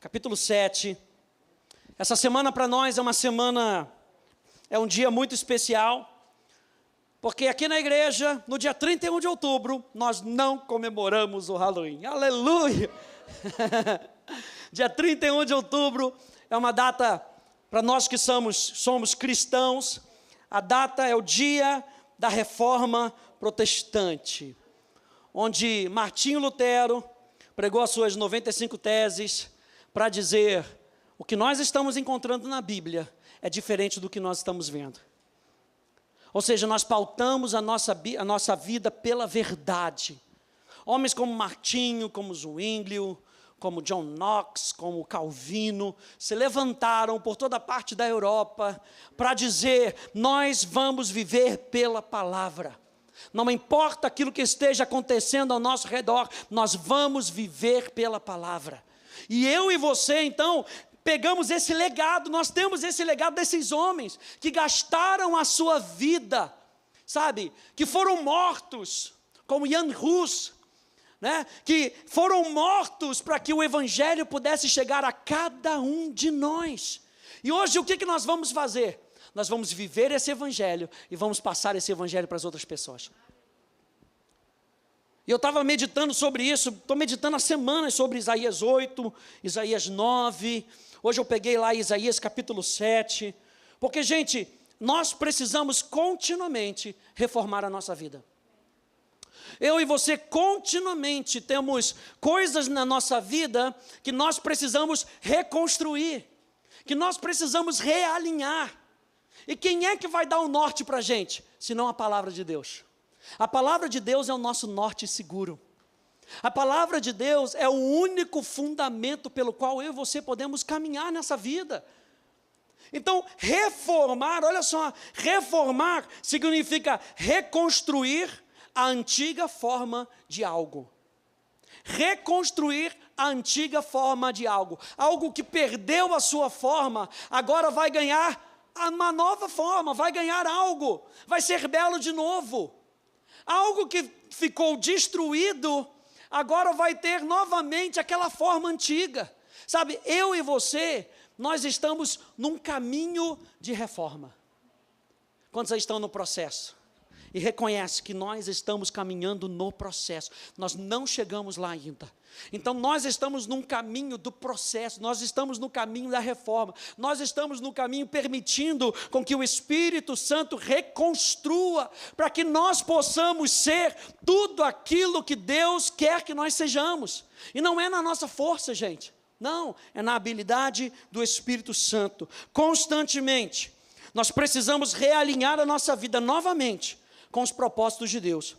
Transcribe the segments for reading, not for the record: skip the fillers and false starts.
capítulo 7. Essa semana para nós é um dia muito especial, porque aqui na igreja, no dia 31 de outubro, nós não comemoramos o Halloween. Aleluia! Dia 31 de outubro é uma data, para nós que somos cristãos, a data é o dia da Reforma Protestante, onde Martinho Lutero pregou as suas 95 teses para dizer: o que nós estamos encontrando na Bíblia é diferente do que nós estamos vendo. Ou seja, nós pautamos a nossa vida pela verdade. Homens como Martinho, como Zwinglio, como John Knox, como Calvino, se levantaram por toda parte da Europa para dizer: nós vamos viver pela palavra. Não importa aquilo que esteja acontecendo ao nosso redor, nós vamos viver pela palavra. E eu e você, então, pegamos esse legado, nós temos esse legado desses homens que gastaram a sua vida, sabe, que foram mortos, como Jan Hus, né, que foram mortos para que o evangelho pudesse chegar a cada um de nós. E hoje o que nós vamos fazer? Nós vamos viver esse evangelho e vamos passar esse evangelho para as outras pessoas. E eu estava meditando sobre isso, estou meditando há semanas sobre Isaías 8, Isaías 9, hoje eu peguei lá Isaías capítulo 7, porque, gente, nós precisamos continuamente reformar a nossa vida. Eu e você continuamente temos coisas na nossa vida que nós precisamos reconstruir, que nós precisamos realinhar. E quem é que vai dar o norte para a gente? Senão a palavra de Deus. A palavra de Deus é o nosso norte seguro. A palavra de Deus é o único fundamento pelo qual eu e você podemos caminhar nessa vida. Então, reformar, olha só, reformar significa reconstruir a antiga forma de algo. Reconstruir a antiga forma de algo. Algo que perdeu a sua forma, agora vai ganhar uma nova forma, vai ganhar algo, vai ser belo de novo. Algo que ficou destruído, agora vai ter novamente aquela forma antiga. Sabe, eu e você, nós estamos num caminho de reforma. Quantos aí estão no processo? E reconhece que nós estamos caminhando no processo. Nós não chegamos lá ainda. Então nós estamos num caminho do processo, nós estamos no caminho da reforma, nós estamos no caminho permitindo com que o Espírito Santo reconstrua, para que nós possamos ser tudo aquilo que Deus quer que nós sejamos. E não é na nossa força, gente, não, é na habilidade do Espírito Santo. Constantemente, nós precisamos realinhar a nossa vida novamente com os propósitos de Deus.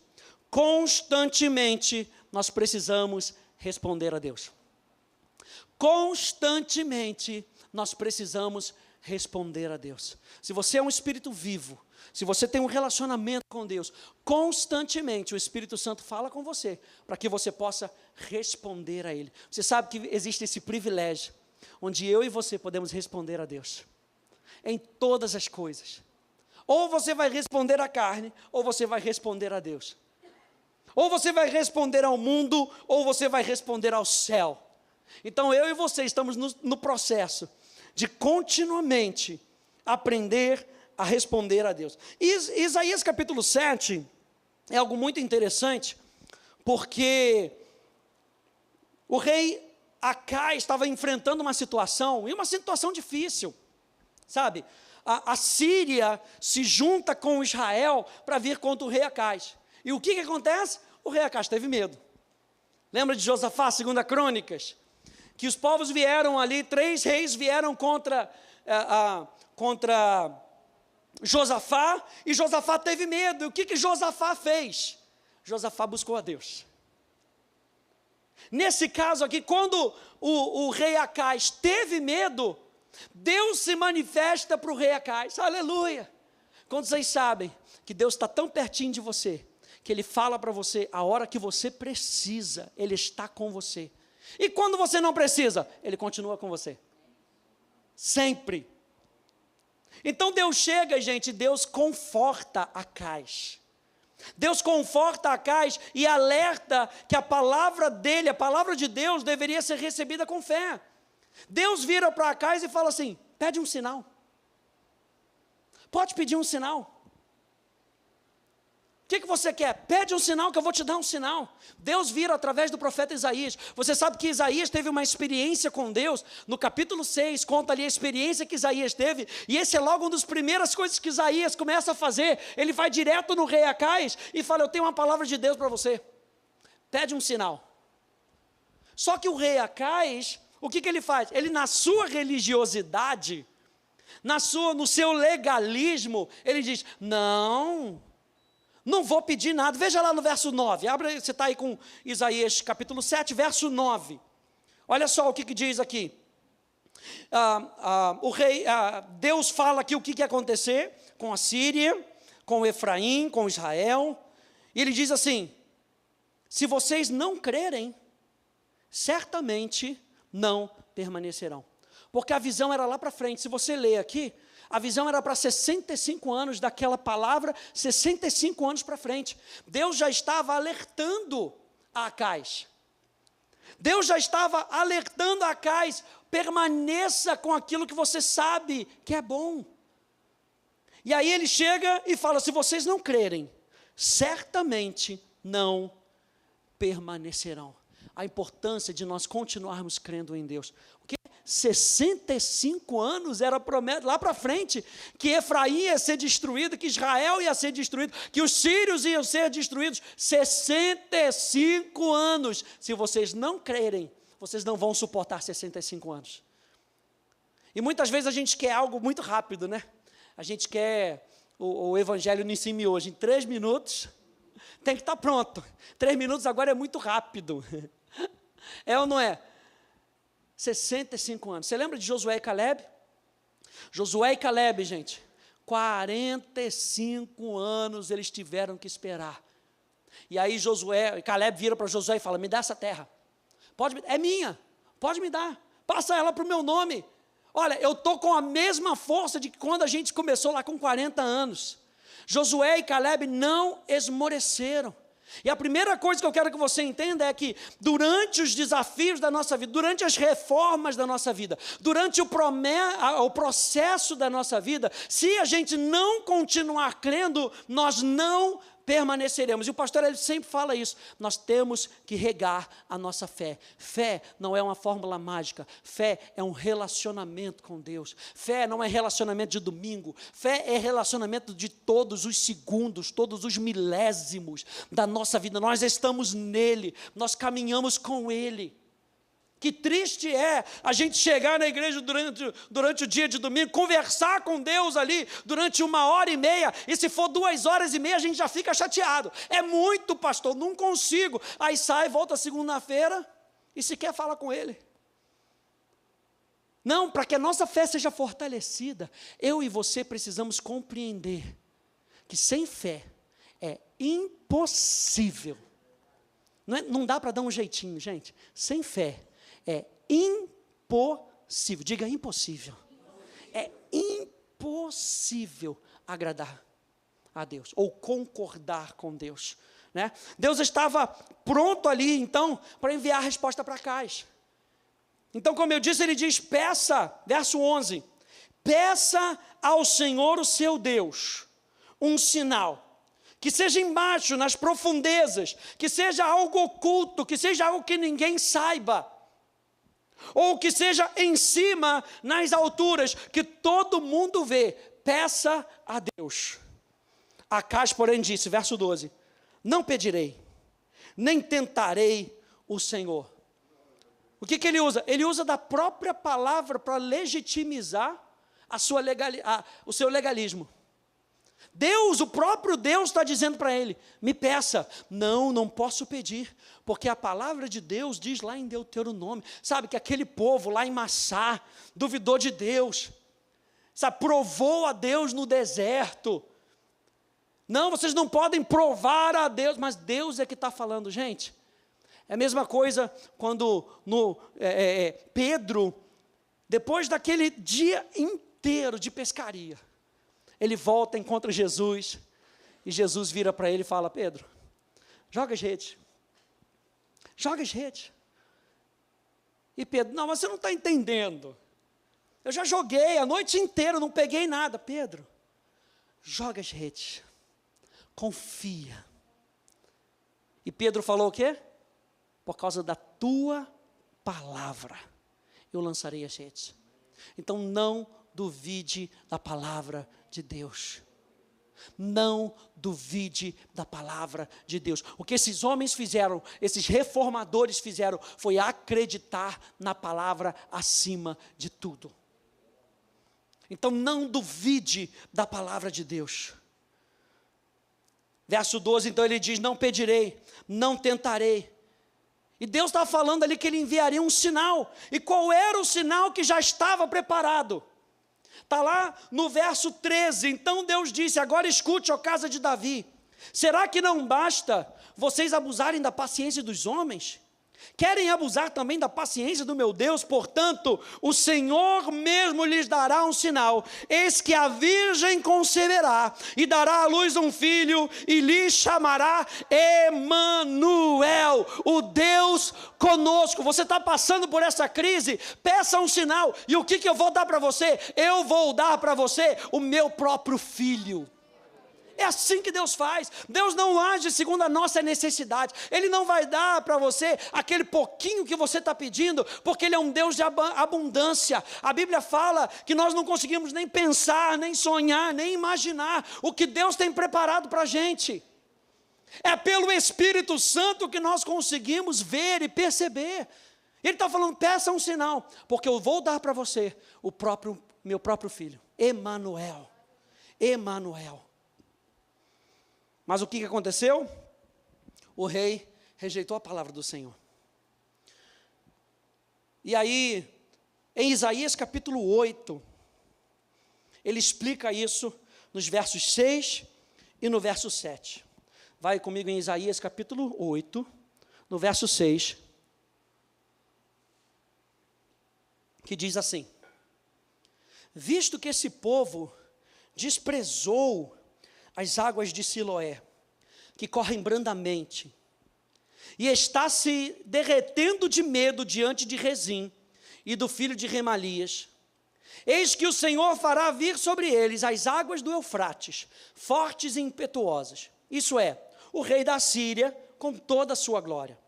Constantemente, nós precisamos responder a Deus. Constantemente, nós precisamos responder a Deus. Se você é um espírito vivo, se você tem um relacionamento com Deus, constantemente o Espírito Santo fala com você, para que você possa responder a Ele. Você sabe que existe esse privilégio, onde eu e você podemos responder a Deus, em todas as coisas. Ou você vai responder à carne, ou você vai responder a Deus. Ou você vai responder ao mundo, ou você vai responder ao céu. Então eu e você estamos no processo de continuamente aprender a responder a Deus. Isaías capítulo 7 é algo muito interessante, porque o rei Acai estava enfrentando uma situação, e uma situação difícil, sabe? A Síria se junta com Israel para vir contra o rei Acais. E o que acontece? O rei Acais teve medo. Lembra de Josafá, 2 Crônicas? Que os povos vieram ali, 3 reis vieram contra Josafá, e Josafá teve medo. E o que Josafá fez? Josafá buscou a Deus. Nesse caso aqui, quando o rei Acais teve medo, Deus se manifesta para o rei Acais. Aleluia! Quantos aí sabem que Deus está tão pertinho de você, que Ele fala para você a hora que você precisa, Ele está com você. E quando você não precisa, Ele continua com você. Sempre. Então Deus chega, gente, Deus conforta Acais. Deus conforta Acais e alerta que a palavra dele, a palavra de Deus, deveria ser recebida com fé. Deus vira para Acais e fala assim: pede um sinal. Pode pedir um sinal. O que você quer? Pede um sinal que eu vou te dar um sinal. Deus vira através do profeta Isaías. Você sabe que Isaías teve uma experiência com Deus. No capítulo 6, conta ali a experiência que Isaías teve. E esse é logo uma das primeiras coisas que Isaías começa a fazer. Ele vai direto no rei Acais e fala: eu tenho uma palavra de Deus para você. Pede um sinal. Só que o rei Acais, o que ele faz? Ele, na sua religiosidade, no seu legalismo, ele diz: não vou pedir nada. Veja lá no verso 9, você está aí com Isaías capítulo 7, verso 9, olha só o que diz aqui. Deus fala aqui o que ia acontecer com a Síria, com Efraim, com Israel, e ele diz assim: se vocês não crerem, certamente não permanecerão. Porque a visão era lá para frente. Se você ler aqui, a visão era para 65 anos daquela palavra, 65 anos para frente. Deus já estava alertando a Acais. Deus já estava alertando a Acais: permaneça com aquilo que você sabe que é bom. E aí ele chega e fala: se vocês não crerem, certamente não permanecerão. A importância de nós continuarmos crendo em Deus. O que? 65 anos era promessa lá para frente, que Efraim ia ser destruído, que Israel ia ser destruído, que os sírios iam ser destruídos. 65 anos. Se vocês não crerem, vocês não vão suportar 65 anos. E muitas vezes a gente quer algo muito rápido, né? A gente quer o evangelho no ensino hoje, em 3 minutos, tem que estar pronto. 3 minutos agora é muito rápido. É ou não é? 65 anos. Você lembra de Josué e Caleb? Josué e Caleb, gente, 45 anos eles tiveram que esperar. E aí Caleb vira para Josué e fala: me dá essa terra. É minha, pode me dar. Passa ela para o meu nome. Olha, eu estou com a mesma força de quando a gente começou lá com 40 anos. Josué e Caleb não esmoreceram. E a primeira coisa que eu quero que você entenda é que durante os desafios da nossa vida, durante as reformas da nossa vida, durante o processo da nossa vida, se a gente não continuar crendo, nós não permaneceremos. E o pastor ele sempre fala isso: nós temos que regar a nossa fé. Fé não é uma fórmula mágica, fé é um relacionamento com Deus. Fé não é relacionamento de domingo, fé é relacionamento de todos os segundos, todos os milésimos da nossa vida. Nós estamos nele, nós caminhamos com ele. Que triste é a gente chegar na igreja durante o dia de domingo, conversar com Deus ali durante 1h30, e se for 2h30 a gente já fica chateado. É muito, pastor, não consigo. Aí sai, volta segunda-feira e sequer fala com ele. Não, para que a nossa fé seja fortalecida, eu e você precisamos compreender que sem fé é impossível. Não dá para dar um jeitinho, gente. Sem fé é impossível. Diga impossível. É impossível agradar a Deus ou concordar com Deus, né? Deus estava pronto ali, então, para enviar a resposta para Acais. Então, como eu disse, ele diz: peça, verso 11, peça ao Senhor o seu Deus um sinal, que seja embaixo, nas profundezas, que seja algo oculto, que seja algo que ninguém saiba, ou que seja em cima, nas alturas, que todo mundo vê. Peça a Deus. Acais, porém, disse, verso 12, não pedirei, nem tentarei o Senhor. O que ele usa? Ele usa da própria palavra para legitimizar o seu legalismo. Deus, o próprio Deus está dizendo para ele: me peça. Não posso pedir, porque a palavra de Deus diz lá em Deuteronômio, sabe, que aquele povo lá em Massá duvidou de Deus, sabe, provou a Deus no deserto. Não, vocês não podem provar a Deus, mas Deus é que está falando, gente. É a mesma coisa quando Pedro, depois daquele dia inteiro de pescaria, ele volta, encontra Jesus, e Jesus vira para ele e fala: Pedro, joga as redes. Joga as redes. E Pedro, não, mas você não está entendendo. Eu já joguei a noite inteira, não peguei nada. Pedro, joga as redes, confia. E Pedro falou o quê? Por causa da tua palavra, eu lançarei as redes. Então não duvide da palavra de Deus. Não duvide da palavra de Deus. O que esses homens fizeram, esses reformadores fizeram, foi acreditar na palavra acima de tudo. Então não duvide da palavra de Deus. Verso 12, então ele diz, não pedirei, não tentarei. E Deus está falando ali que ele enviaria um sinal. E qual era o sinal que já estava preparado? Está lá no verso 13, então Deus disse, agora escute, ó casa de Davi, será que não basta vocês abusarem da paciência dos homens? Querem abusar também da paciência do meu Deus? Portanto, o Senhor mesmo lhes dará um sinal, eis que a virgem conceberá, e dará à luz um filho, e lhe chamará Emanuel, o Deus conosco. Você está passando por essa crise, peça um sinal, e o que eu vou dar para você? Eu vou dar para você o meu próprio filho. É assim que Deus faz. Deus não age segundo a nossa necessidade. Ele não vai dar para você aquele pouquinho que você está pedindo, porque Ele é um Deus de abundância. A Bíblia fala que nós não conseguimos nem pensar, nem sonhar, nem imaginar o que Deus tem preparado para a gente. É pelo Espírito Santo que nós conseguimos ver e perceber. Ele está falando, peça um sinal, porque eu vou dar para você meu próprio filho, Emanuel. Emanuel. Mas o que aconteceu? O rei rejeitou a palavra do Senhor. E aí, em Isaías capítulo 8, ele explica isso nos versos 6 e no verso 7. Vai comigo em Isaías capítulo 8, no verso 6, que diz assim, visto que esse povo desprezou as águas de Siloé, que correm brandamente, e está se derretendo de medo diante de Rezim e do filho de Remalias, eis que o Senhor fará vir sobre eles as águas do Eufrates, fortes e impetuosas, isso é, o rei da Síria com toda a sua glória.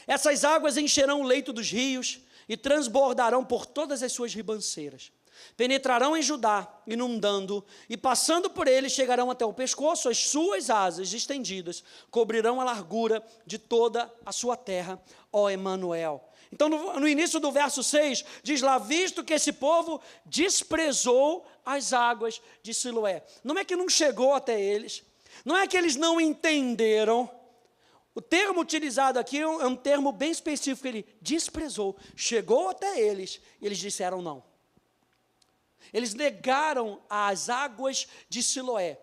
Essas águas encherão o leito dos rios e transbordarão por todas as suas ribanceiras. Penetrarão em Judá, inundando, e passando por ele, chegarão até o pescoço, as suas asas estendidas, cobrirão a largura de toda a sua terra, ó Emanuel. Então, no início do verso 6, diz lá, visto que esse povo desprezou as águas de Siloé. Não é que não chegou até eles, não é que eles não entenderam. O termo utilizado aqui é um termo bem específico, ele desprezou, chegou até eles, e eles disseram não. Eles negaram as águas de Siloé.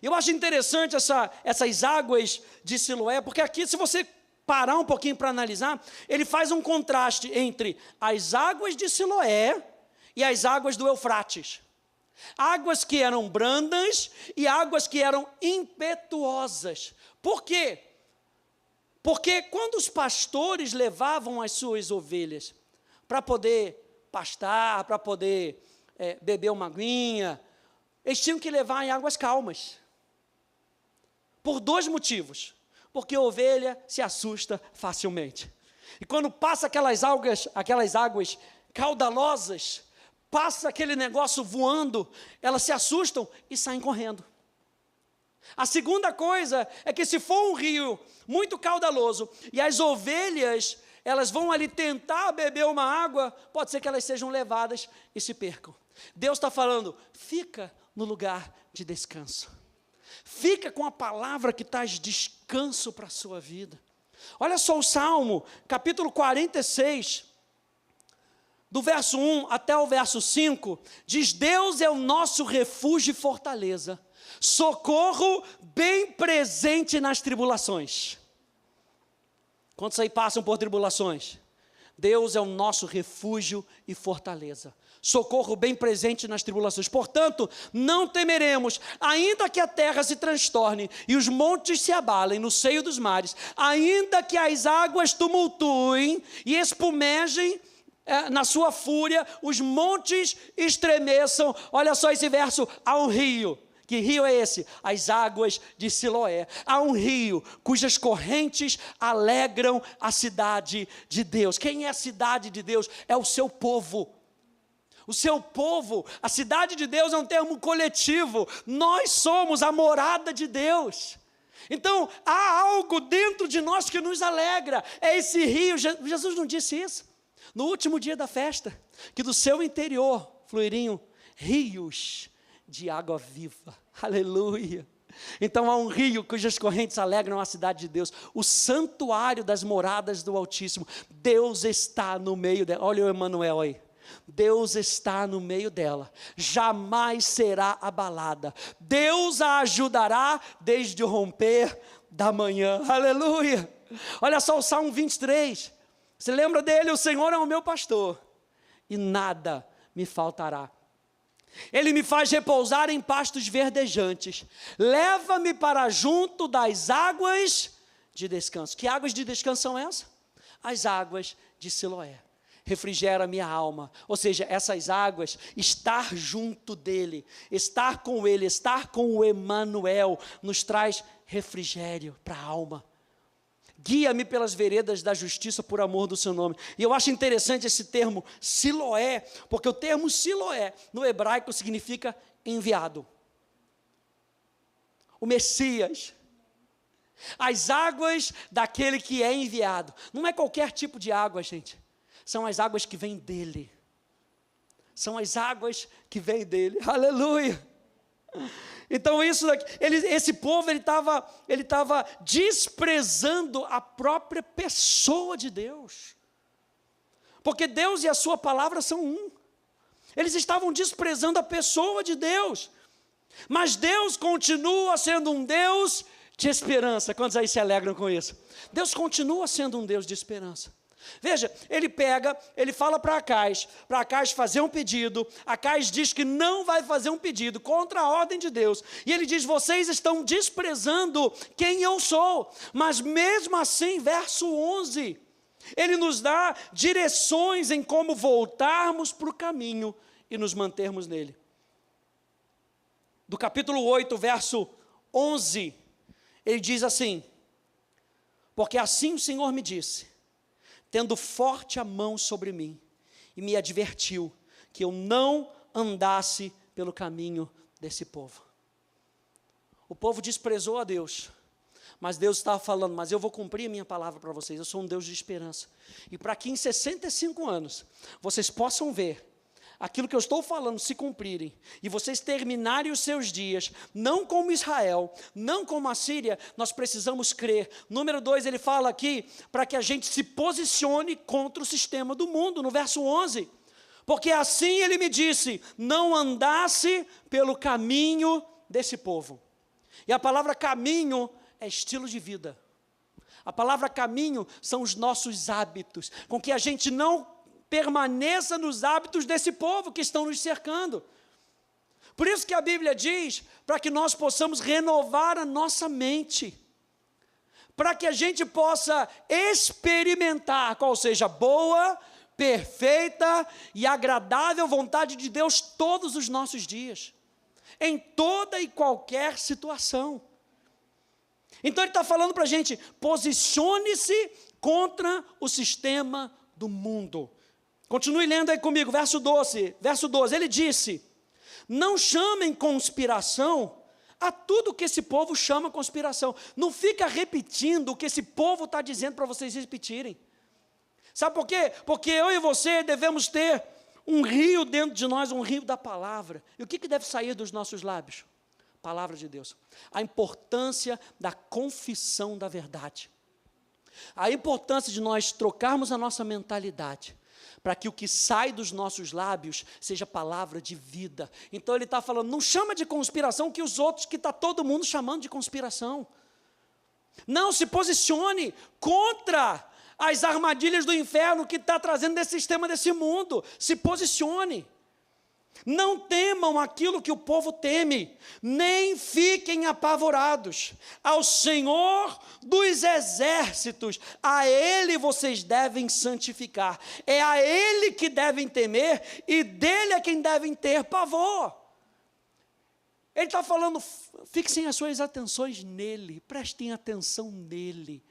Eu acho interessante essas águas de Siloé, porque aqui, se você parar um pouquinho para analisar, ele faz um contraste entre as águas de Siloé e as águas do Eufrates. Águas que eram brandas e águas que eram impetuosas. Por quê? Porque quando os pastores levavam as suas ovelhas para poder pastar, para poder beber uma aguinha, eles tinham que levar em águas calmas. Por dois motivos. Porque a ovelha se assusta facilmente. E quando passa aquelas águas caudalosas, passa aquele negócio voando, elas se assustam e saem correndo. A segunda coisa é que se for um rio muito caudaloso e as ovelhas, elas vão ali tentar beber uma água, pode ser que elas sejam levadas e se percam. Deus está falando, fica no lugar de descanso. Fica com a palavra que traz descanso para a sua vida. Olha só o Salmo, capítulo 46, do verso 1 até o verso 5, diz, Deus é o nosso refúgio e fortaleza, socorro bem presente nas tribulações. Quantos aí passam por tribulações? Deus é o nosso refúgio e fortaleza, socorro bem presente nas tribulações. Portanto, não temeremos, ainda que a terra se transtorne e os montes se abalem no seio dos mares, ainda que as águas tumultuem e espumejem na sua fúria, os montes estremeçam. Olha só esse verso, há um rio. Que rio é esse? As águas de Siloé. Há um rio cujas correntes alegram a cidade de Deus. Quem é a cidade de Deus? É o seu povo. O seu povo, a cidade de Deus é um termo coletivo. Nós somos a morada de Deus. Então, há algo dentro de nós que nos alegra. É esse rio. Jesus não disse isso? No último dia da festa, que do seu interior fluiriam rios de água viva. Aleluia. Então há um rio cujas correntes alegram a cidade de Deus, o santuário das moradas do Altíssimo. Deus está no meio dela. Olha o Emanuel aí. Deus está no meio dela, jamais será abalada. Deus a ajudará desde o romper da manhã. Aleluia. Olha só o Salmo 23. Você lembra dele? O Senhor é o meu pastor e nada me faltará. Ele me faz repousar em pastos verdejantes, leva-me para junto das águas de descanso. Que águas de descanso são essas? As águas de Siloé. Refrigera a minha alma. Ou seja, essas águas, estar junto dele, estar com ele, estar com o Emanuel, nos traz refrigério para a alma. Guia-me pelas veredas da justiça por amor do seu nome. E eu acho interessante esse termo Siloé, porque o termo Siloé no hebraico significa enviado. O Messias. As águas daquele que é enviado. Não é qualquer tipo de água, gente. São as águas que vêm dele. São as águas que vêm dele. Aleluia. Então esse povo ele estava desprezando a própria pessoa de Deus, porque Deus e a sua palavra são um. Eles estavam desprezando a pessoa de Deus, mas Deus continua sendo um Deus de esperança. Quantos aí se alegram com isso? Deus continua sendo um Deus de esperança. Veja, ele fala para Acais fazer um pedido. Acais diz que não vai fazer um pedido contra a ordem de Deus, e ele diz, vocês estão desprezando quem eu sou. Mas mesmo assim, verso 11, ele nos dá direções em como voltarmos para o caminho e nos mantermos nele. Do capítulo 8, verso 11, ele diz assim, porque assim o Senhor me disse, tendo forte a mão sobre mim, e me advertiu que eu não andasse pelo caminho desse povo. O povo desprezou a Deus, mas Deus estava falando, mas eu vou cumprir a minha palavra para vocês, eu sou um Deus de esperança. E para que em 65 anos, vocês possam ver aquilo que eu estou falando se cumprirem, e vocês terminarem os seus dias, não como Israel, não como a Síria, nós precisamos crer. Número 2, ele fala aqui, para que a gente se posicione contra o sistema do mundo, no verso 11, porque assim ele me disse, não andasse pelo caminho desse povo. E a palavra caminho é estilo de vida. A palavra caminho são os nossos hábitos, com que a gente não permaneça nos hábitos desse povo que estão nos cercando. Por isso que a Bíblia diz, para que nós possamos renovar a nossa mente, para que a gente possa experimentar qual seja a boa, perfeita e agradável vontade de Deus todos os nossos dias, em toda e qualquer situação. Então ele está falando para a gente, posicione-se contra o sistema do mundo. Continue lendo aí comigo, verso 12, ele disse, não chamem conspiração a tudo que esse povo chama conspiração. Não fica repetindo o que esse povo está dizendo para vocês repetirem. Sabe por quê? Porque eu e você devemos ter um rio dentro de nós, um rio da palavra. E o que deve sair dos nossos lábios? Palavra de Deus. A importância da confissão da verdade. A importância de nós trocarmos a nossa mentalidade, para que o que sai dos nossos lábios seja palavra de vida. Então ele está falando, não chama de conspiração que os outros, que está todo mundo chamando de conspiração. Não, se posicione contra as armadilhas do inferno que está trazendo desse sistema, desse mundo. Se posicione. Não temam aquilo que o povo teme, nem fiquem apavorados. Ao Senhor dos exércitos, a Ele vocês devem santificar. É a Ele que devem temer e dele é quem devem ter pavor. Ele está falando, fixem as suas atenções nele, prestem atenção nele.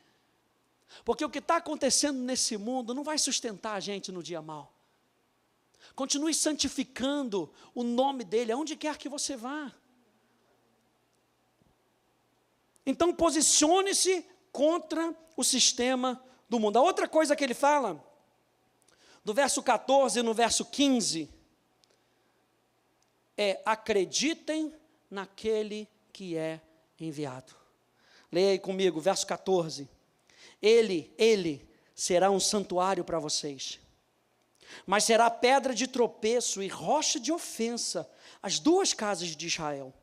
Porque o que está acontecendo nesse mundo não vai sustentar a gente no dia mau. Continue santificando o nome dele, aonde quer que você vá. Então, posicione-se contra o sistema do mundo. A outra coisa que ele fala, do verso 14 e no verso 15, é: acreditem naquele que é enviado. Leia aí comigo, verso 14. Ele será um santuário para vocês, mas será pedra de tropeço e rocha de ofensa às duas casas de Israel.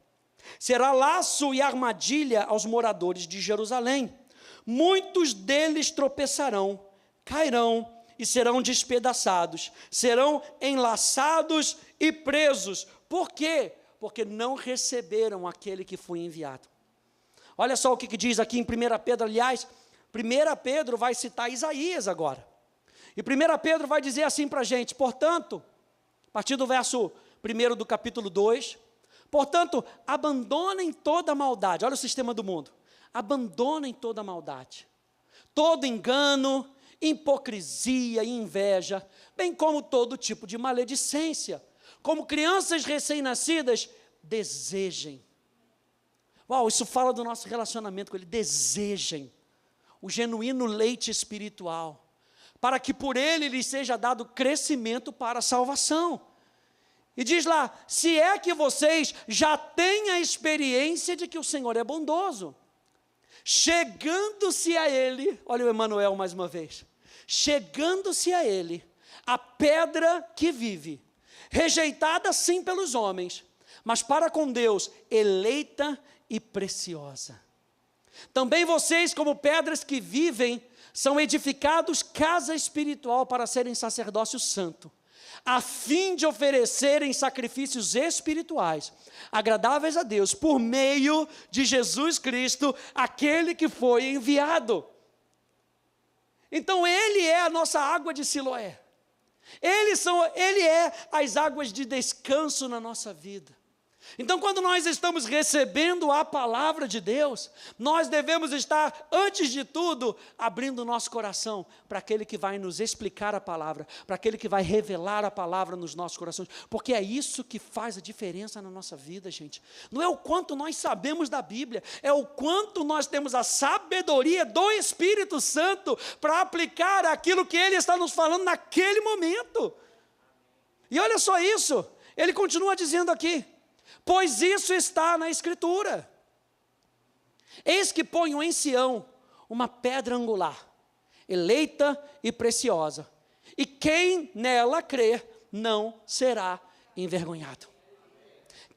Será laço e armadilha aos moradores de Jerusalém. Muitos deles tropeçarão, cairão e serão despedaçados, serão enlaçados e presos. Por quê? Porque não receberam aquele que foi enviado. Olha só o que diz aqui em 1 Pedro, aliás, 1 Pedro vai citar Isaías agora. E 1 Pedro vai dizer assim para a gente, portanto, a partir do verso 1 do capítulo 2, portanto, abandonem toda a maldade. Olha o sistema do mundo. Abandonem toda a maldade, todo engano, hipocrisia e inveja, bem como todo tipo de maledicência. Como crianças recém-nascidas, desejem. Uau, isso fala do nosso relacionamento com Ele. Desejem o genuíno leite espiritual, para que por ele lhes seja dado crescimento para a salvação. E diz lá, se é que vocês já têm a experiência de que o Senhor é bondoso, chegando-se a Ele, olha o Emanuel mais uma vez, chegando-se a Ele, a pedra que vive, rejeitada sim pelos homens, mas para com Deus, eleita e preciosa. Também vocês, como pedras que vivem, são edificados casa espiritual para serem sacerdócio santo, a fim de oferecerem sacrifícios espirituais, agradáveis a Deus, por meio de Jesus Cristo, aquele que foi enviado. Então Ele é a nossa água de Siloé. Ele é as águas de descanso na nossa vida. Então, quando nós estamos recebendo a palavra de Deus, nós devemos estar, antes de tudo, abrindo o nosso coração para aquele que vai nos explicar a palavra, para aquele que vai revelar a palavra nos nossos corações, porque é isso que faz a diferença na nossa vida, gente. Não é o quanto nós sabemos da Bíblia, é o quanto nós temos a sabedoria do Espírito Santo para aplicar aquilo que Ele está nos falando naquele momento. E olha só isso, ele continua dizendo aqui, pois isso está na Escritura. Eis que ponho em Sião uma pedra angular, eleita e preciosa, e quem nela crer não será envergonhado.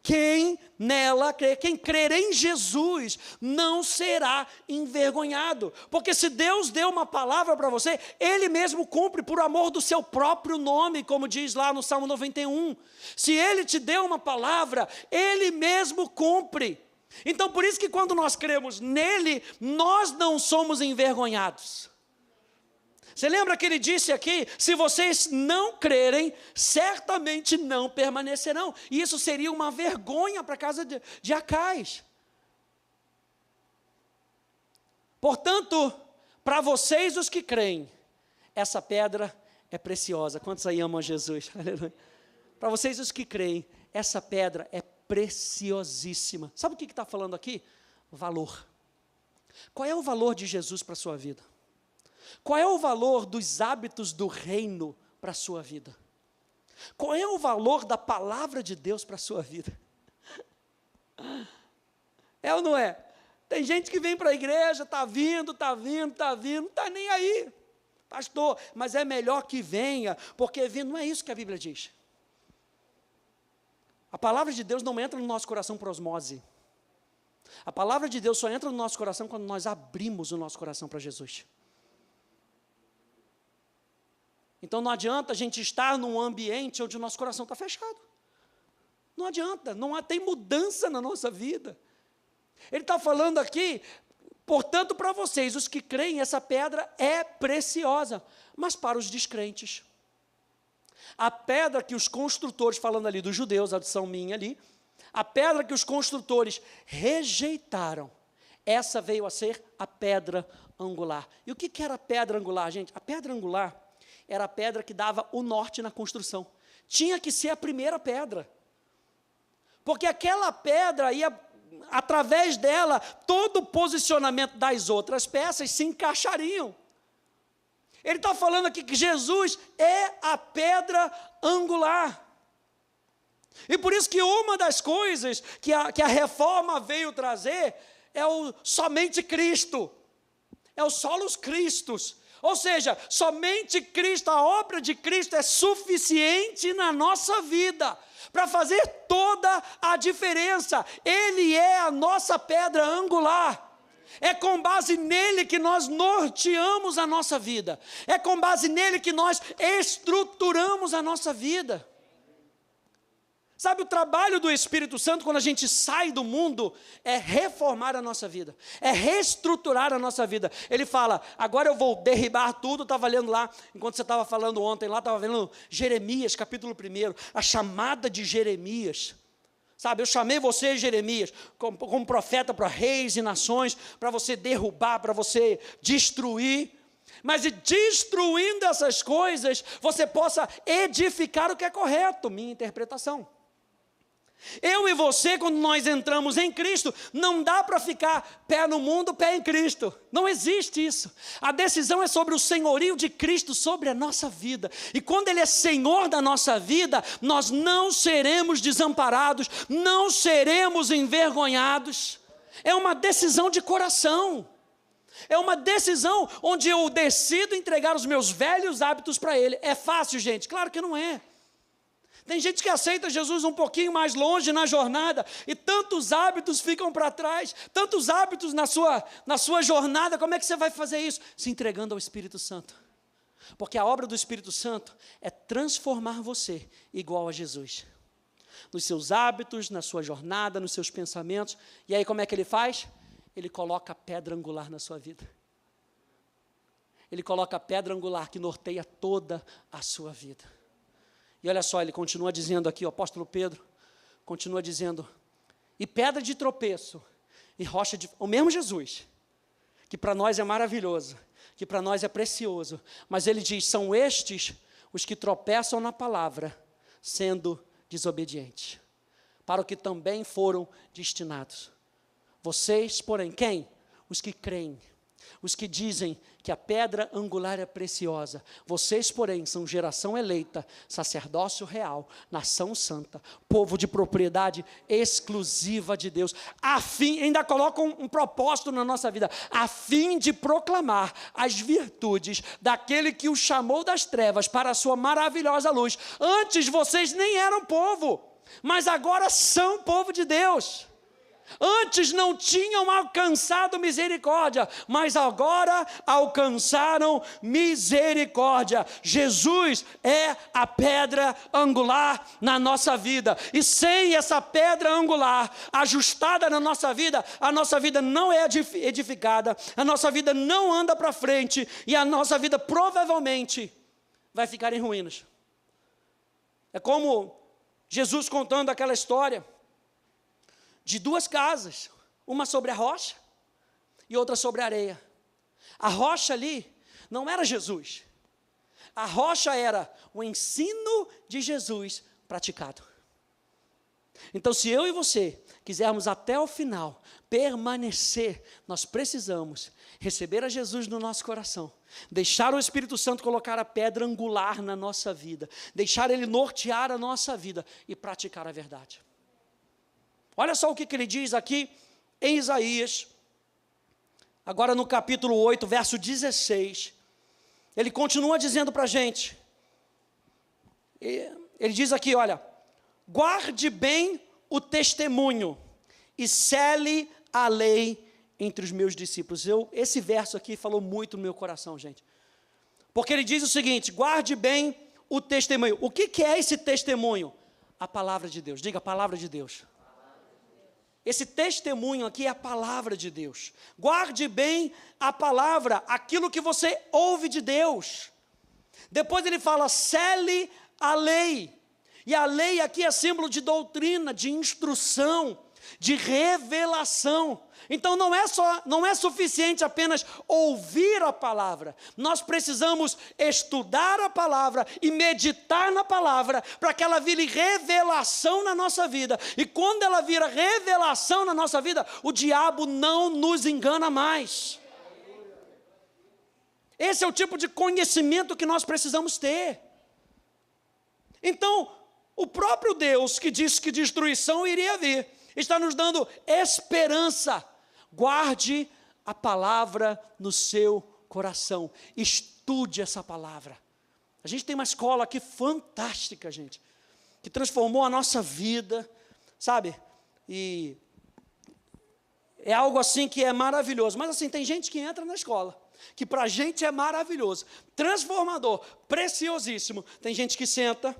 Quem nela crer, quem crer em Jesus, não será envergonhado. Porque se Deus deu uma palavra para você, Ele mesmo cumpre por amor do seu próprio nome, como diz lá no Salmo 91. Se Ele te deu uma palavra, Ele mesmo cumpre. Então, por isso que quando nós cremos nele, nós não somos envergonhados. Você lembra que ele disse aqui, se vocês não crerem, certamente não permanecerão. E isso seria uma vergonha para a casa de Acais. Portanto, para vocês os que creem, essa pedra é preciosa. Quantos aí amam Jesus? Aleluia. Para vocês os que creem, essa pedra é preciosíssima. Sabe o que está falando aqui? Valor. Qual é o valor de Jesus para a sua vida? Qual é o valor dos hábitos do reino para a sua vida? Qual é o valor da palavra de Deus para a sua vida? É ou não é? Tem gente que vem para a igreja, está vindo, não está nem aí. Pastor, mas é melhor que venha, porque vindo, não é isso que a Bíblia diz. A palavra de Deus não entra no nosso coração por osmose. A palavra de Deus só entra no nosso coração quando nós abrimos o nosso coração para Jesus. Então não adianta a gente estar num ambiente onde o nosso coração está fechado. Não adianta, tem mudança na nossa vida. Ele está falando aqui, portanto, para vocês, os que creem, essa pedra é preciosa, mas para os descrentes. A pedra que os construtores, falando ali dos judeus, a adição minha ali, a pedra que os construtores rejeitaram, essa veio a ser a pedra angular. E o que era a pedra angular, gente? A pedra angular era a pedra que dava o norte na construção. Tinha que ser a primeira pedra. Porque aquela pedra ia, através dela, todo o posicionamento das outras peças se encaixariam. Ele está falando aqui que Jesus é a pedra angular. E por isso que uma das coisas que a reforma veio trazer é o somente Cristo. É o solos Christus. Ou seja, somente Cristo, a obra de Cristo é suficiente na nossa vida para fazer toda a diferença. Ele é a nossa pedra angular. É com base nele que nós norteamos a nossa vida. É com base nele que nós estruturamos a nossa vida. Sabe, o trabalho do Espírito Santo, quando a gente sai do mundo, é reformar a nossa vida, é reestruturar a nossa vida. Ele fala, agora eu vou derribar tudo. Estava lendo lá, enquanto você estava falando ontem, lá estava vendo Jeremias, capítulo 1, a chamada de Jeremias. Sabe, eu chamei você, Jeremias, como profeta para reis e nações, para você derrubar, para você destruir. Mas destruindo essas coisas, você possa edificar o que é correto, minha interpretação. Eu e você, quando nós entramos em Cristo, não dá para ficar pé no mundo, pé em Cristo. Não existe isso. A decisão é sobre o senhorio de Cristo sobre a nossa vida. E quando Ele é Senhor da nossa vida, nós não seremos desamparados, não seremos envergonhados. É uma decisão de coração. É uma decisão onde eu decido entregar os meus velhos hábitos para Ele. É fácil, gente? Claro que não é. Tem gente que aceita Jesus um pouquinho mais longe na jornada e tantos hábitos ficam para trás, tantos hábitos na sua jornada. Como é que você vai fazer isso? Se entregando ao Espírito Santo. Porque a obra do Espírito Santo é transformar você igual a Jesus. Nos seus hábitos, na sua jornada, nos seus pensamentos. E aí como é que Ele faz? Ele coloca a pedra angular na sua vida. Ele coloca a pedra angular que norteia toda a sua vida. E olha só, ele continua dizendo aqui, o apóstolo Pedro, continua dizendo, e pedra de tropeço, e rocha de... O mesmo Jesus, que para nós é maravilhoso, que para nós é precioso, mas ele diz, são estes os que tropeçam na palavra, sendo desobedientes, para o que também foram destinados. Vocês, porém, quem? Os que creem, os que dizem que a pedra angular é preciosa. Vocês, porém, são geração eleita, sacerdócio real, nação santa, povo de propriedade exclusiva de Deus, ainda coloca um propósito na nossa vida, a fim de proclamar as virtudes daquele que os chamou das trevas para a sua maravilhosa luz. Antes vocês nem eram povo, mas agora são povo de Deus. Antes não tinham alcançado misericórdia, mas agora alcançaram misericórdia. Jesus é a pedra angular na nossa vida. E sem essa pedra angular ajustada na nossa vida, a nossa vida não é edificada, a nossa vida não anda para frente e a nossa vida provavelmente vai ficar em ruínas. É como Jesus contando aquela história de duas casas, uma sobre a rocha e outra sobre a areia. A rocha ali não era Jesus. A rocha era o ensino de Jesus praticado. Então, se eu e você quisermos até o final permanecer, nós precisamos receber a Jesus no nosso coração, deixar o Espírito Santo colocar a pedra angular na nossa vida, deixar Ele nortear a nossa vida e praticar a verdade. Olha só o que ele diz aqui em Isaías, agora no capítulo 8, verso 16. Ele continua dizendo para a gente, ele diz aqui, olha, guarde bem o testemunho e cele a lei entre os meus discípulos. Esse verso aqui falou muito no meu coração, gente. Porque ele diz o seguinte, guarde bem o testemunho. O que é esse testemunho? a palavra de Deus. Diga a palavra de Deus. Esse testemunho aqui é a palavra de Deus. Guarde bem a palavra, aquilo que você ouve de Deus. Depois ele fala, cele a lei. E a lei aqui é símbolo de doutrina, de instrução, de revelação. Então não é suficiente apenas ouvir a palavra. Nós precisamos estudar a palavra e meditar na palavra para que ela vire revelação na nossa vida. E quando ela vira revelação na nossa vida, o diabo não nos engana mais. Esse é o tipo de conhecimento que nós precisamos ter. Então, o próprio Deus que disse que destruição iria vir, está nos dando esperança. Guarde a palavra no seu coração. Estude essa palavra. A gente tem uma escola aqui fantástica, gente, que transformou a nossa vida, sabe? E é algo assim que é maravilhoso. Mas assim, tem gente que entra na escola, que para a gente é maravilhoso, transformador, preciosíssimo. Tem gente que senta,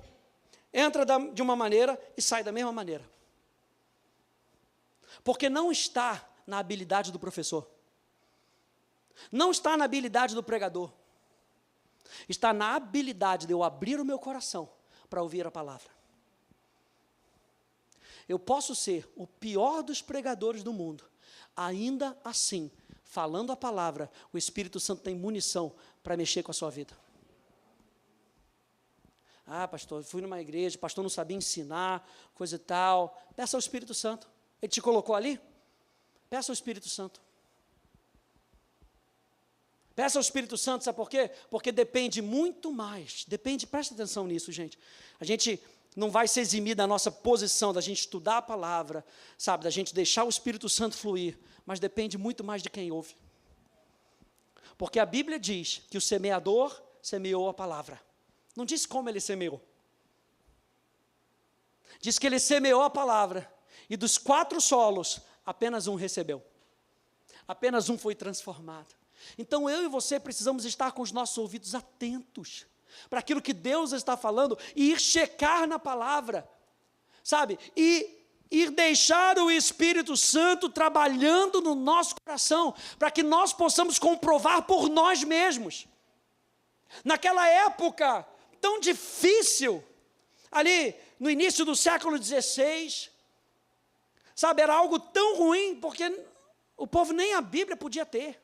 entra de uma maneira e sai da mesma maneira. Porque não está na habilidade do professor. Não está na habilidade do pregador. Está na habilidade de eu abrir o meu coração para ouvir a palavra. Eu posso ser o pior dos pregadores do mundo. Ainda assim, falando a palavra, o Espírito Santo tem munição para mexer com a sua vida. Ah, pastor, eu fui numa igreja, o pastor não sabia ensinar, coisa e tal. Peça ao Espírito Santo. Ele te colocou ali? Peça ao Espírito Santo. Peça ao Espírito Santo, sabe por quê? Porque depende muito mais, presta atenção nisso, gente. A gente não vai se eximir da nossa posição, da gente estudar a palavra, sabe, da gente deixar o Espírito Santo fluir, mas depende muito mais de quem ouve. Porque a Bíblia diz que o semeador semeou a palavra. Não diz como ele semeou. Diz que ele semeou a palavra, e dos 4 solos, apenas um recebeu. Apenas um foi transformado. Então eu e você precisamos estar com os nossos ouvidos atentos para aquilo que Deus está falando e ir checar na palavra, sabe? E ir deixar o Espírito Santo trabalhando no nosso coração, para que nós possamos comprovar por nós mesmos. Naquela época tão difícil, ali no início do século XVI, sabe, era algo tão ruim, porque o povo nem a Bíblia podia ter.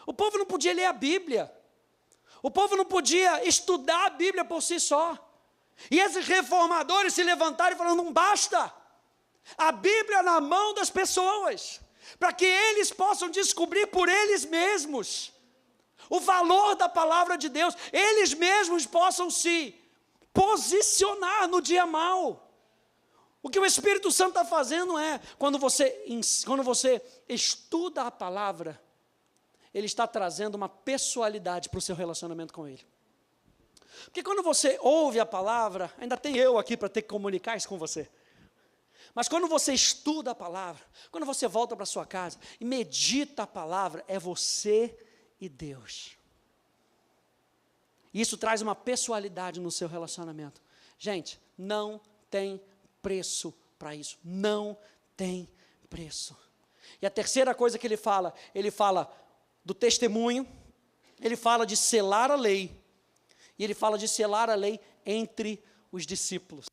O povo não podia ler a Bíblia. O povo não podia estudar a Bíblia por si só. E esses reformadores se levantaram e falaram, não basta. A Bíblia na mão das pessoas, para que eles possam descobrir por eles mesmos o valor da palavra de Deus. Eles mesmos possam se posicionar no dia mau. O que o Espírito Santo está fazendo é, quando você estuda a palavra, ele está trazendo uma pessoalidade para o seu relacionamento com ele. Porque quando você ouve a palavra, ainda tem eu aqui para ter que comunicar isso com você. Mas quando você estuda a palavra, quando você volta para a sua casa e medita a palavra, é você e Deus. Isso traz uma pessoalidade no seu relacionamento. Gente, não tem preço para isso. Não tem preço. E a terceira coisa que ele fala do testemunho, ele fala de selar a lei. E ele fala de selar a lei entre os discípulos.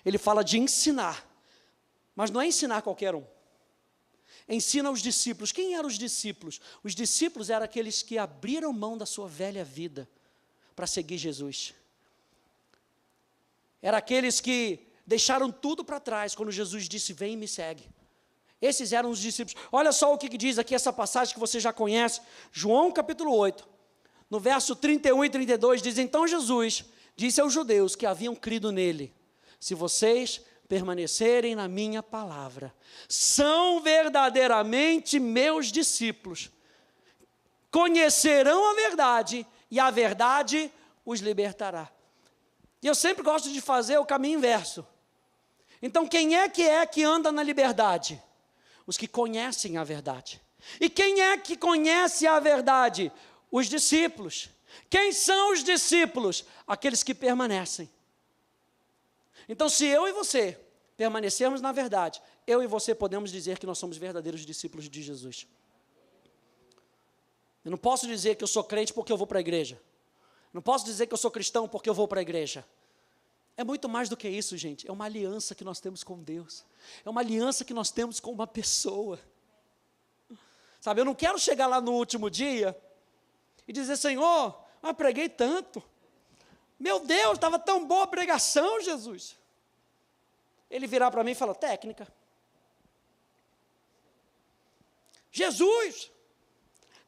Ele fala de ensinar. Mas não é ensinar qualquer um. Ensina os discípulos. Quem eram os discípulos? Os discípulos eram aqueles que abriram mão da sua velha vida para seguir Jesus. Eram aqueles que deixaram tudo para trás quando Jesus disse, vem e me segue. Esses eram os discípulos. Olha só o que diz aqui essa passagem que você já conhece. João capítulo 8, no verso 31 e 32, diz, então Jesus disse aos judeus que haviam crido nele, se vocês permanecerem na minha palavra, são verdadeiramente meus discípulos, conhecerão a verdade e a verdade os libertará. E eu sempre gosto de fazer o caminho inverso. Então quem é que anda na liberdade? Os que conhecem a verdade. E quem é que conhece a verdade? Os discípulos. Quem são os discípulos? Aqueles que permanecem. Então, se eu e você permanecermos na verdade, eu e você podemos dizer que nós somos verdadeiros discípulos de Jesus. Eu não posso dizer que eu sou crente porque eu vou para a igreja. Não posso dizer que eu sou cristão porque eu vou para a igreja. É muito mais do que isso, gente. É uma aliança que nós temos com Deus. É uma aliança que nós temos com uma pessoa. Sabe, eu não quero chegar lá no último dia e dizer, Senhor, eu preguei tanto. Meu Deus, estava tão boa a pregação, Jesus. Ele virar para mim e falar, técnica. Jesus,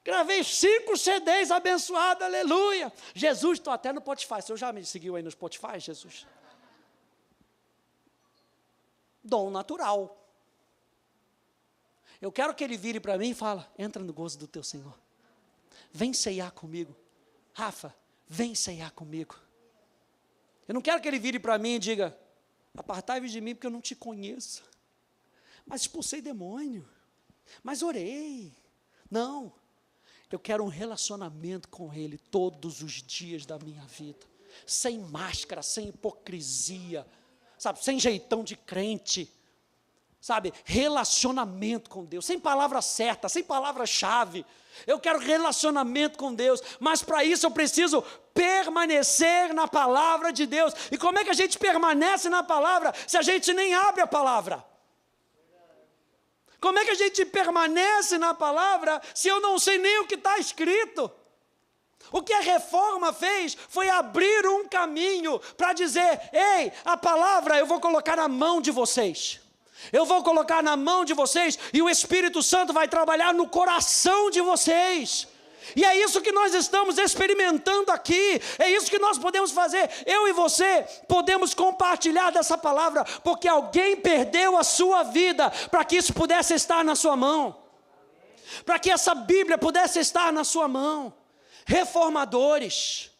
gravei 5 CDs abençoados, aleluia. Jesus, estou até no Spotify. O senhor já me seguiu aí no Spotify, Jesus? Dom natural. Eu quero que ele vire para mim e fale, entra no gozo do teu Senhor. Vem ceiar comigo. Rafa, vem ceiar comigo. Eu não quero que ele vire para mim e diga, apartai-vos de mim porque eu não te conheço. Mas expulsei demônio. Mas orei. Não. Eu quero um relacionamento com ele todos os dias da minha vida. Sem máscara, sem hipocrisia. Sabe, sem jeitão de crente. Sabe, relacionamento com Deus, sem palavra certa, sem palavra-chave. Eu quero relacionamento com Deus, mas para isso eu preciso permanecer na palavra de Deus. E como é que a gente permanece na palavra se a gente nem abre a palavra? Como é que a gente permanece na palavra se eu não sei nem o que está escrito? O que a reforma fez foi abrir um caminho para dizer, ei, a palavra eu vou colocar na mão de vocês. Eu vou colocar na mão de vocês e o Espírito Santo vai trabalhar no coração de vocês. E é isso que nós estamos experimentando aqui, é isso que nós podemos fazer. Eu e você podemos compartilhar dessa palavra, porque alguém perdeu a sua vida para que isso pudesse estar na sua mão, para que essa Bíblia pudesse estar na sua mão. Reformadores,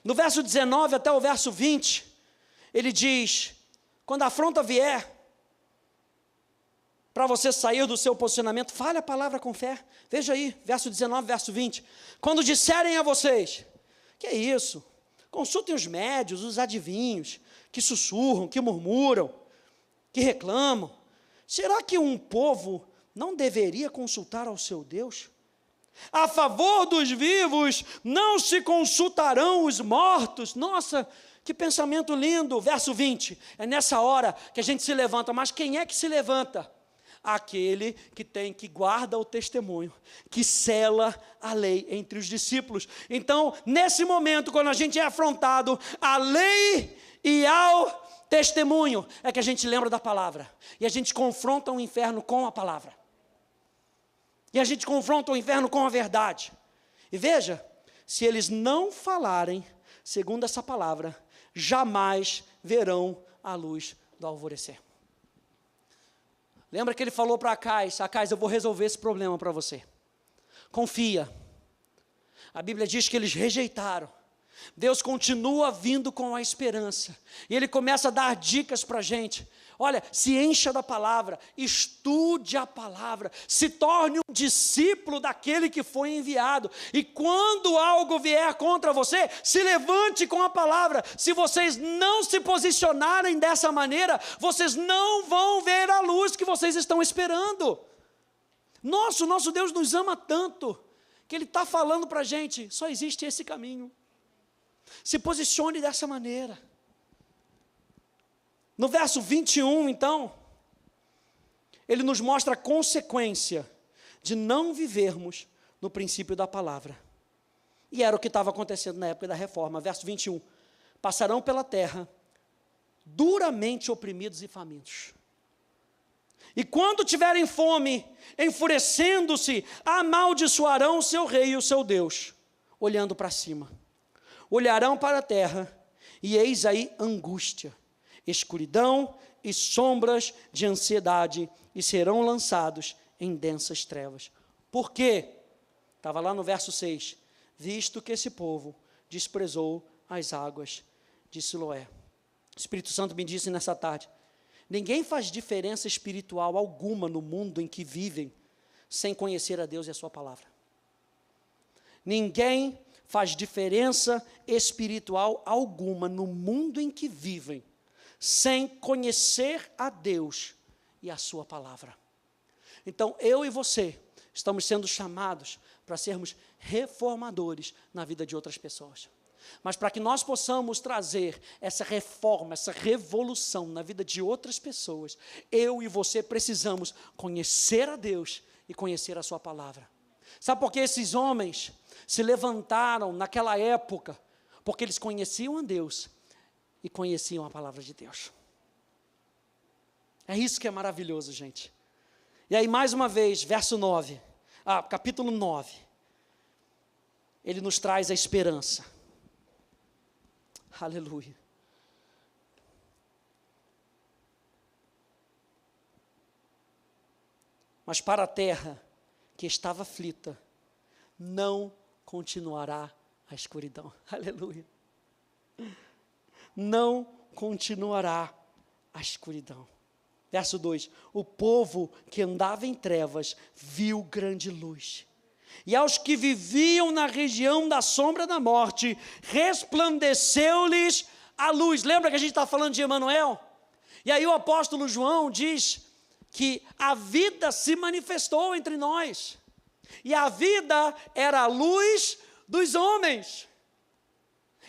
no verso 19 até o verso 20, ele diz, quando a afronta vier, para você sair do seu posicionamento, fale a palavra com fé. Veja aí, verso 19, verso 20. Quando disserem a vocês, que é isso? Consultem os médios, os adivinhos, que sussurram, que murmuram, que reclamam. Será que um povo não deveria consultar ao seu Deus? A favor dos vivos, não se consultarão os mortos. Nossa, que pensamento lindo. Verso 20, é nessa hora que a gente se levanta. Mas quem é que se levanta? Aquele que guarda o testemunho, que sela a lei entre os discípulos. Então, nesse momento, quando a gente é afrontado à lei e ao testemunho, é que a gente lembra da palavra, e a gente confronta o inferno com a palavra, e a gente confronta o inferno com a verdade. E veja, se eles não falarem segundo essa palavra, jamais verão a luz do alvorecer. Lembra que ele falou para Acais, eu vou resolver esse problema para você. Confia. A Bíblia diz que eles rejeitaram. Deus continua vindo com a esperança. E Ele começa a dar dicas para a gente. Olha, se encha da palavra, estude a palavra, se torne um discípulo daquele que foi enviado. E quando algo vier contra você, se levante com a palavra. Se vocês não se posicionarem dessa maneira, vocês não vão ver a luz que vocês estão esperando. Nosso Deus nos ama tanto, que Ele está falando para a gente, só existe esse caminho. Se posicione dessa maneira. No verso 21, então, ele nos mostra a consequência de não vivermos no princípio da palavra. E era o que estava acontecendo na época da reforma. Verso 21. Passarão pela terra duramente oprimidos e famintos. E quando tiverem fome, enfurecendo-se, amaldiçoarão o seu rei e o seu Deus, olhando para cima. Olharão para a terra, e eis aí angústia, escuridão e sombras de ansiedade, e serão lançados em densas trevas. Por quê? Estava lá no verso 6. Visto que esse povo desprezou as águas de Siloé. O Espírito Santo me disse nessa tarde, ninguém faz diferença espiritual alguma no mundo em que vivem, sem conhecer a Deus e a sua palavra. Ninguém faz diferença espiritual alguma no mundo em que vivem, sem conhecer a Deus e a sua palavra. Então, eu e você estamos sendo chamados para sermos reformadores na vida de outras pessoas. Mas para que nós possamos trazer essa reforma, essa revolução na vida de outras pessoas, eu e você precisamos conhecer a Deus e conhecer a sua palavra. Sabe por que esses homens se levantaram naquela época? Porque eles conheciam a Deus e conheciam a palavra de Deus. É isso que é maravilhoso, gente. E aí, mais uma vez, capítulo 9, ele nos traz a esperança. Aleluia. Mas para a terra que estava aflita, não continuará a escuridão. Aleluia. Não continuará a escuridão. Verso 2: o povo que andava em trevas viu grande luz. E aos que viviam na região da sombra da morte, resplandeceu-lhes a luz. Lembra que a gente está falando de Emanuel? E aí o apóstolo João diz que a vida se manifestou entre nós. E a vida era a luz dos homens.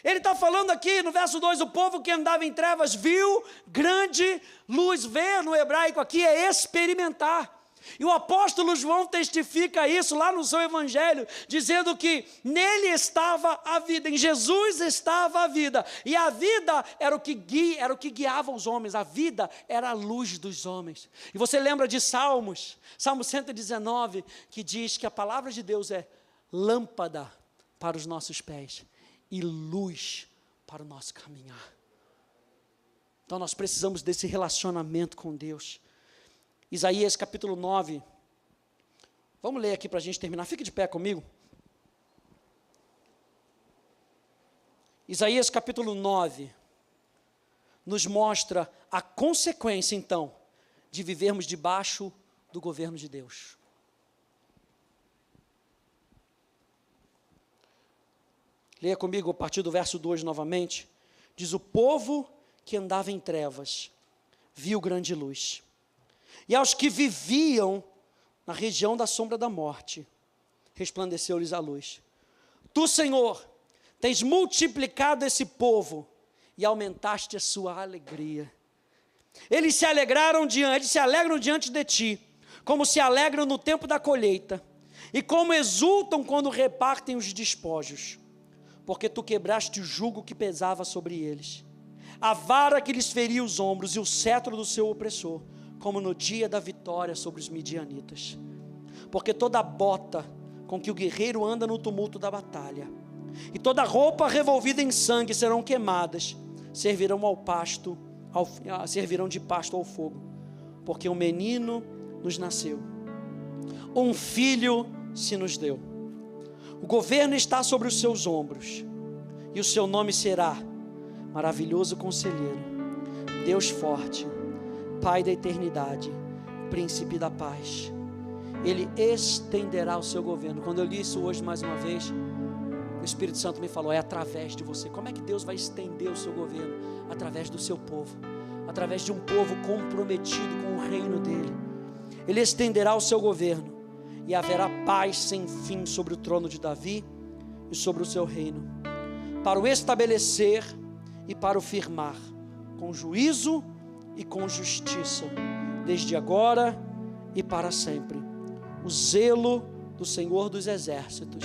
Ele está falando aqui no verso 2, o povo que andava em trevas viu grande luz. Ver no hebraico aqui é experimentar. E o apóstolo João testifica isso lá no seu evangelho, dizendo que nele estava a vida, em Jesus estava a vida, e a vida era o que guiava os homens, a vida era a luz dos homens. E você lembra de Salmo 119, que diz que a palavra de Deus é lâmpada para os nossos pés e luz para o nosso caminhar. Então nós precisamos desse relacionamento com Deus. Isaías capítulo 9, vamos ler aqui para a gente terminar, fique de pé comigo. Isaías capítulo 9, nos mostra a consequência então, de vivermos debaixo do governo de Deus. Leia comigo a partir do verso 2 novamente, diz: o povo que andava em trevas viu grande luz. E aos que viviam na região da sombra da morte, resplandeceu-lhes a luz. Tu, Senhor, tens multiplicado esse povo e aumentaste a sua alegria. Eles se alegram diante de ti, como se alegram no tempo da colheita, e como exultam quando repartem os despojos, porque tu quebraste o jugo que pesava sobre eles, a vara que lhes feria os ombros e o cetro do seu opressor, como no dia da vitória sobre os midianitas. Porque toda bota com que o guerreiro anda no tumulto da batalha, e toda roupa revolvida em sangue serão queimadas, servirão de pasto ao fogo, porque um menino nos nasceu, um filho se nos deu, o governo está sobre os seus ombros, e o seu nome será Maravilhoso Conselheiro, Deus Forte, Pai da eternidade, Príncipe da paz. Ele estenderá o seu governo. Quando eu li isso hoje mais uma vez, o Espírito Santo me falou, é através de você. Como é que Deus vai estender o seu governo? Através do seu povo, através de um povo comprometido com o reino dele. Ele estenderá o seu governo, e haverá paz sem fim sobre o trono de Davi e sobre o seu reino, para o estabelecer e para o firmar, com juízo e com justiça, desde agora e para sempre. O zelo do Senhor dos Exércitos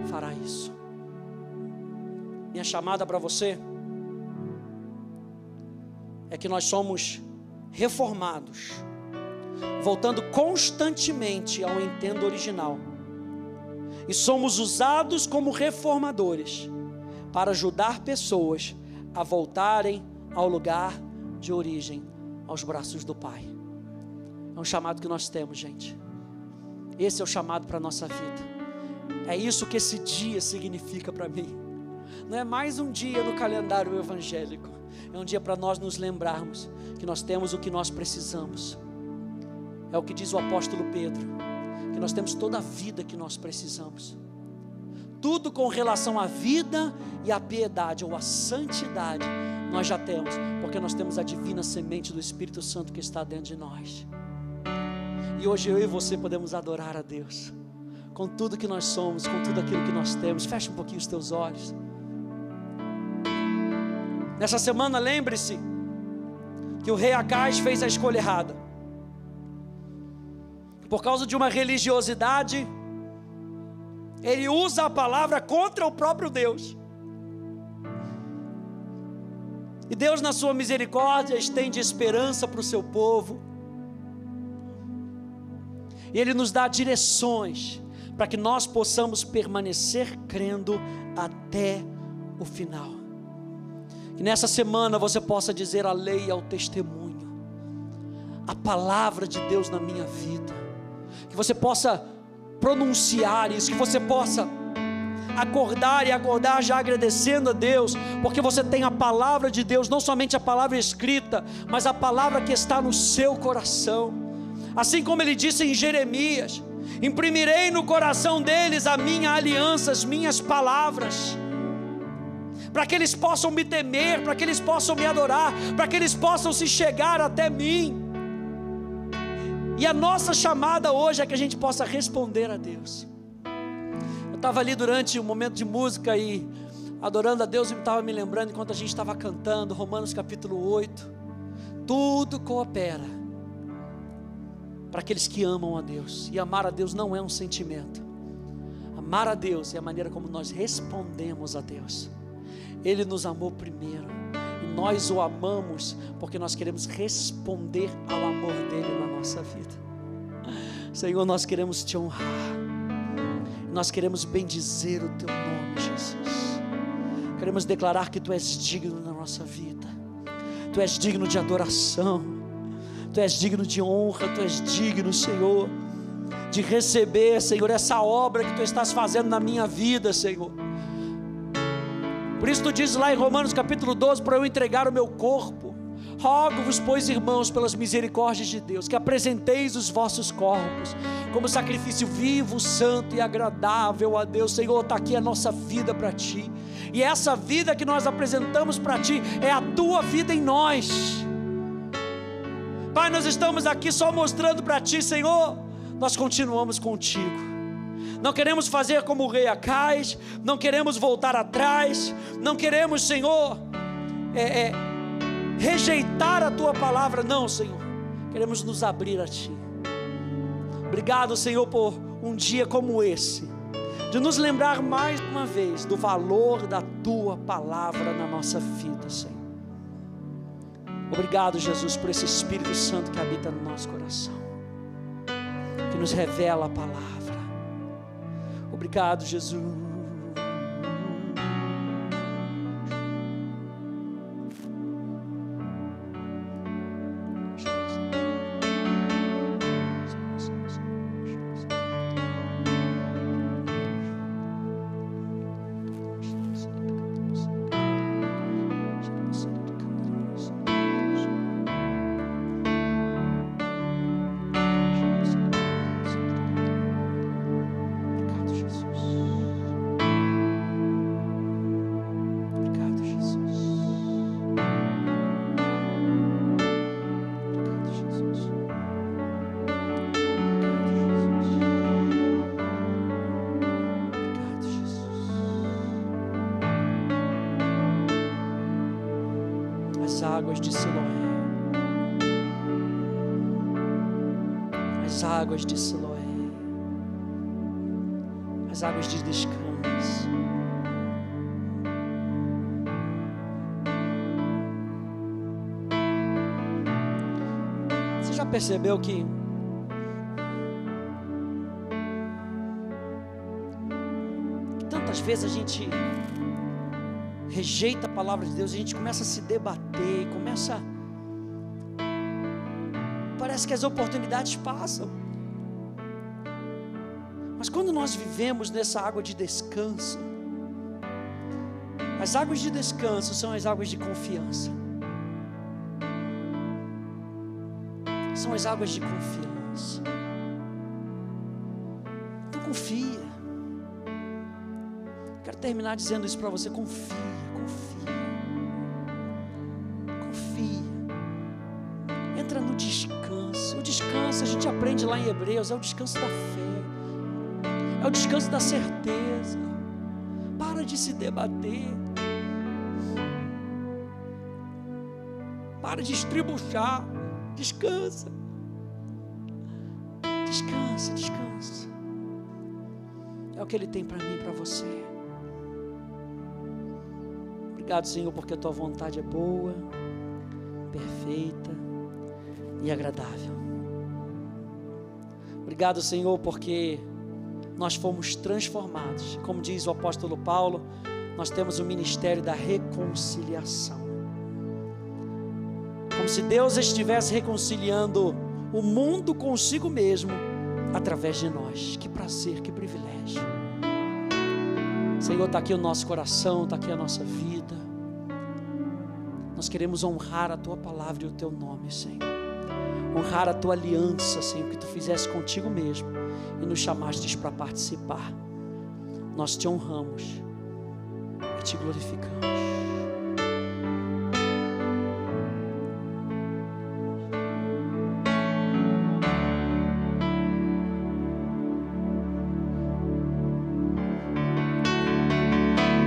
fará isso. Minha chamada para você é que nós somos reformados, voltando constantemente ao intento original, e somos usados como reformadores para ajudar pessoas a voltarem ao lugar de origem, aos braços do Pai. É um chamado que nós temos, gente. Esse é o chamado para a nossa vida. É isso que esse dia significa para mim. Não é mais um dia no calendário evangélico, é um dia para nós nos lembrarmos que nós temos o que nós precisamos. É o que diz o apóstolo Pedro, que nós temos toda a vida que nós precisamos. Tudo com relação à vida e à piedade, ou à santidade, nós já temos, porque nós temos a divina semente do Espírito Santo que está dentro de nós. E hoje eu e você podemos adorar a Deus, com tudo que nós somos, com tudo aquilo que nós temos. Fecha um pouquinho os teus olhos. Nessa semana, lembre-se que o rei Acais fez a escolha errada. Por causa de uma religiosidade, ele usa a palavra contra o próprio Deus. E Deus, na sua misericórdia, estende esperança para o seu povo. E Ele nos dá direções para que nós possamos permanecer crendo até o final. Que nessa semana você possa dizer a lei e ao testemunho, a palavra de Deus na minha vida. Que você possa pronunciar isso, que você possa acordar já agradecendo a Deus, porque você tem a palavra de Deus, não somente a palavra escrita, mas a palavra que está no seu coração. Assim como ele disse em Jeremias: imprimirei no coração deles a minha aliança, as minhas palavras, para que eles possam me temer, para que eles possam me adorar, para que eles possam se chegar até mim. E a nossa chamada hoje é que a gente possa responder a Deus. Eu estava ali durante um momento de música e adorando a Deus, e estava me lembrando, enquanto a gente estava cantando, Romanos capítulo 8, tudo coopera para aqueles que amam a Deus. E amar a Deus não é um sentimento. Amar a Deus é a maneira como nós respondemos a Deus. Ele nos amou primeiro, e nós o amamos porque nós queremos responder ao amor dele na nossa vida. Senhor, nós queremos te honrar, nós queremos bendizer o teu nome, Jesus. Queremos declarar que tu és digno na nossa vida, tu és digno de adoração, tu és digno de honra, tu és digno, Senhor, de receber, Senhor, essa obra que tu estás fazendo na minha vida, Senhor. Por isso tu dizes lá em Romanos capítulo 12, para eu entregar o meu corpo. Rogo-vos, pois, irmãos, pelas misericórdias de Deus, que apresenteis os vossos corpos como sacrifício vivo, santo e agradável a Deus. Senhor, está aqui a nossa vida para ti, e essa vida que nós apresentamos para ti é a tua vida em nós. Pai, nós estamos aqui só mostrando para ti, Senhor, nós continuamos contigo. Não queremos fazer como o rei Acais, não queremos voltar atrás, não queremos, Senhor, rejeitar a tua palavra, não, Senhor, queremos nos abrir a ti. Obrigado, Senhor, por um dia como esse, de nos lembrar mais uma vez do valor da tua palavra na nossa vida, Senhor. Obrigado, Jesus, por esse Espírito Santo que habita no nosso coração, que nos revela a palavra. Obrigado, Jesus. Águas de Siloé, as águas de Siloé, as águas de descanso. Você já percebeu que tantas vezes a gente rejeita a palavra de Deus, a gente começa a se debater, parece que as oportunidades passam, mas quando nós vivemos nessa água de descanso, as águas de descanso são as águas de confiança, são as águas de confiança. Então confia, quero terminar dizendo isso para você. Confia, confia. Confia. Entra no descanso. O descanso, a gente aprende lá em Hebreus, é o descanso da fé. É o descanso da certeza. Para de se debater. Para de estribuchar. Descansa. Descansa, descansa. É o que Ele tem para mim e para você. Obrigado, Senhor, porque a Tua vontade é boa, perfeita e agradável. Obrigado, Senhor, porque nós fomos transformados. Como diz o apóstolo Paulo, nós temos o ministério da reconciliação. Como se Deus estivesse reconciliando o mundo consigo mesmo através de nós. Que prazer, que privilégio. Senhor, está aqui o nosso coração, está aqui a nossa vida. Nós queremos honrar a Tua palavra e o Teu nome, Senhor. Honrar a Tua aliança, Senhor, que Tu fizeste contigo mesmo e nos chamastes para participar. Nós Te honramos e Te glorificamos.